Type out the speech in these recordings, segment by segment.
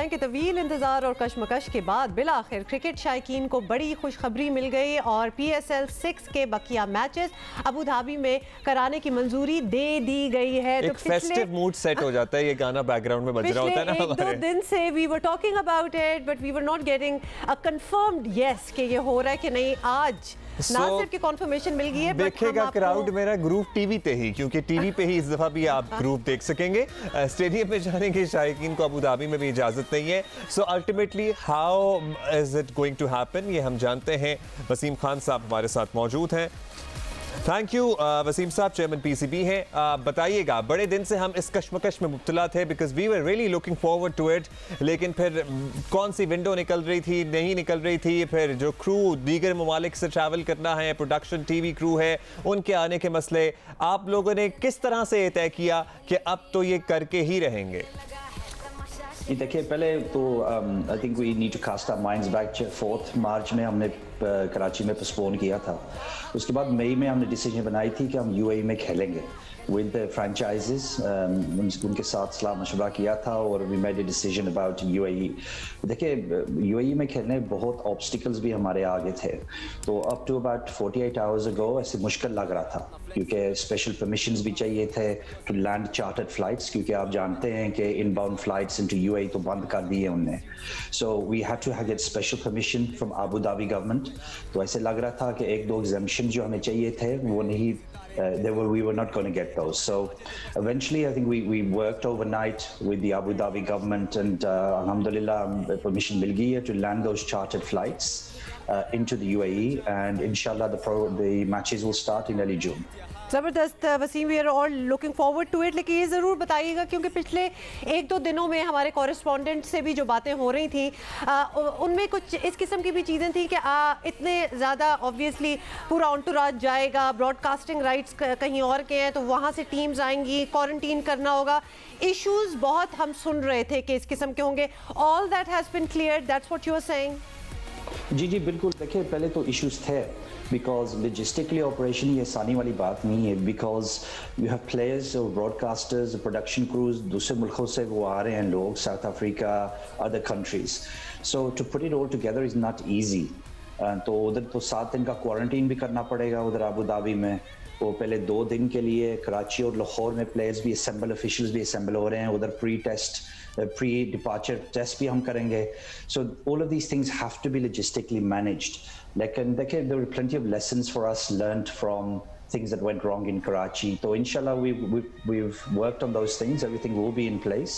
کہ طویل انتظار اور کشمکش کے بعد بالآخر کرکٹ شائقین کو بڑی خوشخبری مل گئی اور پی ایس ایل 6 کے بقیہ میچز ابو دھابی میں کرانے کی منظوری دے دی گئی ہے. ایک فیسٹیو موڈ سیٹ ہو جاتا ہے, یہ گانا بیک گراؤنڈ میں بج رہا ہوتا ہے نا. پچھلے 1-2 دن سے we were talking about it but we were not getting a confirmed yes کہ یہ ہو رہا ہے کہ نہیں. آج ناصر کی کنفرمیشن مل گئی ہے. دیکھے گا کراؤڈ میرا گروپ ٹی وی پہ ہی, کیونکہ ٹی وی پہ ہی اس دفعہ بھی آپ گروپ دیکھ سکیں گے. اسٹیڈیم میں جانے کے شائقین کو ابو دھابی میں بھی اجازت نہیں ہے. So ultimately how is it going to happen, یہ ہم جانتے ہیں. وسیم خان صاحب ہمارے ساتھ موجود ہیں. تھینک یو وسیم صاحب, چیئرمین پی سی بی ہیں. بتائیے گا, بڑے دن سے ہم اس کشمکش میں مبتلا تھے because we were really looking forward to it, لیکن پھر کون سی ونڈو نکل رہی تھی, نہیں نکل رہی تھی. پھر جو کرو دیگر ممالک سے ٹریول کرنا ہے, پروڈکشن ٹی وی کرو ہے, ان کے آنے کے مسئلے, آپ لوگوں نے کس طرح سے یہ طے کیا کہ اب تو یہ کر کے ہی رہیں گے؟ دیکھیے پہلے تو I think we need to cast our minds back. 4 March میں ہم نے کراچی میں پسپون کیا تھا. اس کے بعد مئی میں ہم نے ڈیسیجن بنائی تھی کہ ہم یو اے ای میں کھیلیں گے ود فرینچائزز. ان کے ساتھ صلاح مشورہ کیا تھا اور we made a decision about U A E. دیکھیے یو اے ای میں کھیلنے بہت آبسٹیکلز بھی ہمارے آگے تھے, تو اپ ٹو اباؤٹ 48 آورز اگو ایسے مشکل لگ رہا تھا کیونکہ اسپیشل پرمیشنز بھی چاہیے تھے ٹو لینڈ چارٹرڈ فلائٹس, کیونکہ آپ جانتے ہیں کہ inbound flights into U A E تو بند کر دیے انہوں نے. So we had to get special permission from Abu Dhabi government. تو ایسے لگ رہا تھا کہ 1-2 ایگزمپشن جو ہمیں چاہیے تھے وہ نہیں, we were not going to get those. So eventually I think we worked overnight with the Abu Dhabi government and alhamdulillah permission mil gayi hai to land those chartered flights into the UAE, and inshallah the matches will start in early June. زبردست Waseem, we are all looking forward to it. لیکن یہ ضرور بتائیے گا کیونکہ پچھلے 1-2 دنوں میں ہمارے کورسپونڈنٹ سے بھی جو باتیں ہو رہی تھیں ان میں کچھ اس قسم کی بھی چیزیں تھیں کہ اتنے زیادہ آبویسلی پورا انٹوراج جائے گا, براڈ کاسٹنگ رائٹس کہیں اور کے ہیں تو وہاں سے ٹیمز آئیں گی, کوارنٹین کرنا ہوگا. ایشوز بہت ہم سن رہے تھے کہ اس قسم کے ہوں گے. All that has been cleared, that's what you are seeing. جی بالکل. دیکھیں پہلے تو ایشوز تھے بیکاز لوجسٹکلی آپریشن یہ آسانی والی بات نہیں ہے, بیکاز یو ہیو پلیئرز اور براڈ کاسٹرز, پروڈکشن کروز دوسرے ملکوں سے وہ آ رہے ہیں لوگ, South Africa, other countries. So to put it all together is not easy. تو ادھر تو 7 دن کا کوارنٹین بھی کرنا پڑے گا ادھر ابو دھابی میں. وہ پہلے 2 دن کے لیے کراچی اور لاہور میں پلیئرز بھی اسمبل, آفیشلز بھی اسمبل ہو رہے ہیں ادھر. پری ڈپارچر ٹیسٹ بھی ہم کریں گے. So all of these things have to be logistically managed. لیکن دیکھیں there were plenty of lessons for us learned from things that went wrong in Karachi. So inshallah we've worked on those things. Everything will be in place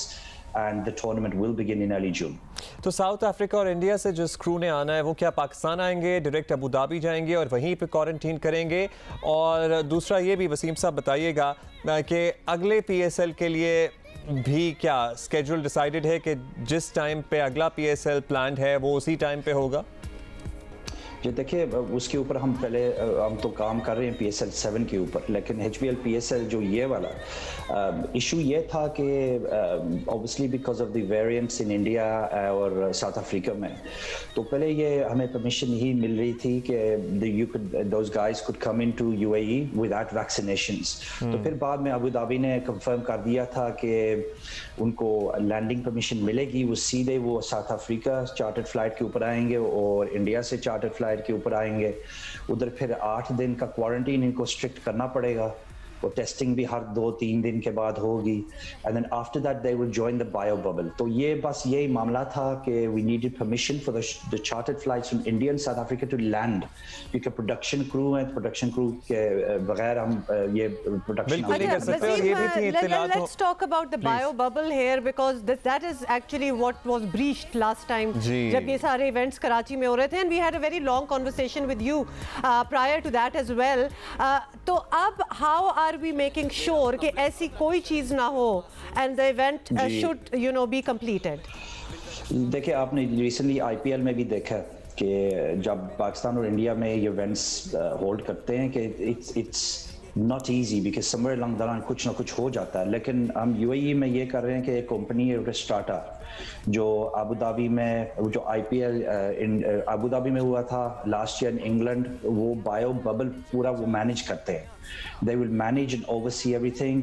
and the tournament will begin in early June. تو South Africa اور India سے جو screw نے آنا ہے وہ کیا پاکستان آئیں گے, ڈائریکٹ ابو دھابی جائیں گے اور وہیں پہ کوارنٹین کریں گے؟ اور دوسرا یہ بھی وسیم صاحب بتائیے گا کہ اگلے پی ایس ایل کے لیے بھی کیا اسکیجول ڈیسائیڈڈ ہے کہ جس ٹائم پہ اگلا پی ایس ایل پلانڈ ہے وہ اسی ٹائم پہ ہوگا؟ جی دیکھیے اس کے اوپر ہم تو کام کر رہے ہیں پی ایس ایل 7 کے اوپر, لیکن H B L P S L جو یہ والا ایشو یہ تھا کہ obviously because of the variants in India اور ساؤتھ افریقہ میں, تو پہلے یہ ہمیں پرمیشن ہی مل رہی تھی کہ those guys could come into UAE without vaccinations. تو پھر بعد میں ابو دھابی نے کنفرم کر دیا تھا کہ ان کو لینڈنگ پرمیشن ملے گی, وہ سیدھے وہ ساؤتھ افریقہ چارٹرڈ فلائٹ کے اوپر آئیں گے اور انڈیا سے چارٹرڈ فلائٹ کے اوپر آئیں گے. ادھر پھر 8 دن کا کوارنٹین ان کو اسٹرکٹ کرنا پڑے گا اور ٹیسٹنگ بھی ہر 2-3 دن کے بعد ہوگی. And then after that they will join the bio bubble. تو یہ بس یہی معاملہ تھا کہ we needed permission for the chartered flights from India and South Africa to land, کیونکہ پروڈکشن کرو ہیں, پروڈکشن کرو کے بغیر ہم یہ پروڈکشن نہیں کر سکتے. اور یہ بھی تھی اطلاعات. Let's talk about the bio bubble here because that is actually what was breached last time جب یہ سارے ایونٹس کراچی میں ہو رہے تھے, and we had a very long conversation with you prior to that as well. تو اب how are we making sure کہ ایسی کوئی چیز نہ ہو and the event should be completed? دیکھیں آپ نے ریسنٹلی آئی پی ایل میں بھی دیکھا کہ جب پاکستان اور انڈیا میں یہ ایونٹس ہولڈ کرتے ہیں کہ it's not easy because somewhere along the line کچھ نہ کچھ ہو جاتا ہے. لیکن ہم یو اے ای میں یہ کر رہے ہیں کہ ایک کمپنی ہے ریسٹارٹا جو ابو دھابی میں جو آئی پی ایل ابو دھابی میں ہوا تھا لاسٹ ایئر ان انگلینڈ, وہ بایو ببل پورا وہ مینیج کرتے ہیں. They will manage and oversee everything.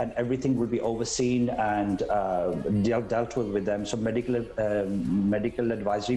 and everything will be overseen and dealt with them. So medical advisory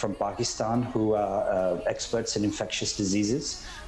from Pakistan who are experts in infectious diseases,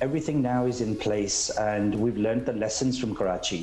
everything now is in place and we've learned the lessons from Karachi.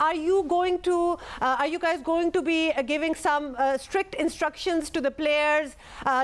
are you guys going to be giving some strict instructions to the players,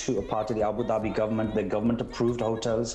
2 part of the Abu Dhabi government, the government approved hotels,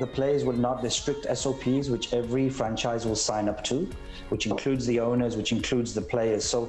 the players will not, the strict SOPs which every franchise will sign up to, which includes the owners, which includes the players. So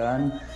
learn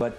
but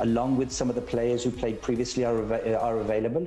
along with some of the players who played previously are available,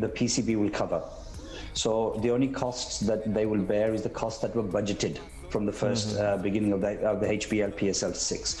the PCB will cover. So the only costs that they will bear is the costs that were budgeted from the first beginning of the HBL PSL 6.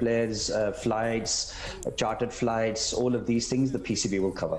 players, flights, chartered flights, all of these things the PCB will cover.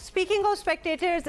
speaking of spectators,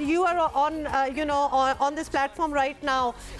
you are on this platform right now.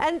and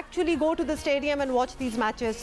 actually go to the stadium and watch these matches?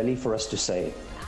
early for us to say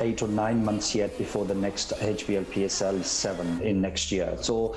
8 or 9 months yet before the next HBL PSL 7 in next year. So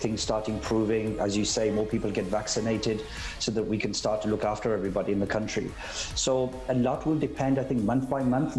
things start improving, as you say, more people get vaccinated so that we can start to look after everybody in the country. So a lot will depend, I think, month by month.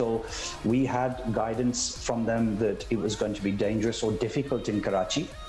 So we had guidance from them that it was going to be dangerous or difficult in Karachi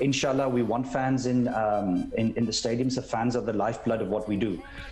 Inshallah, we want fans in the stadiums. The fans are the lifeblood of what we do.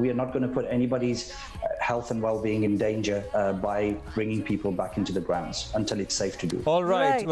we are not going to put anybody's health and well-being in danger by bringing people back into the grounds until it's safe to do. All right,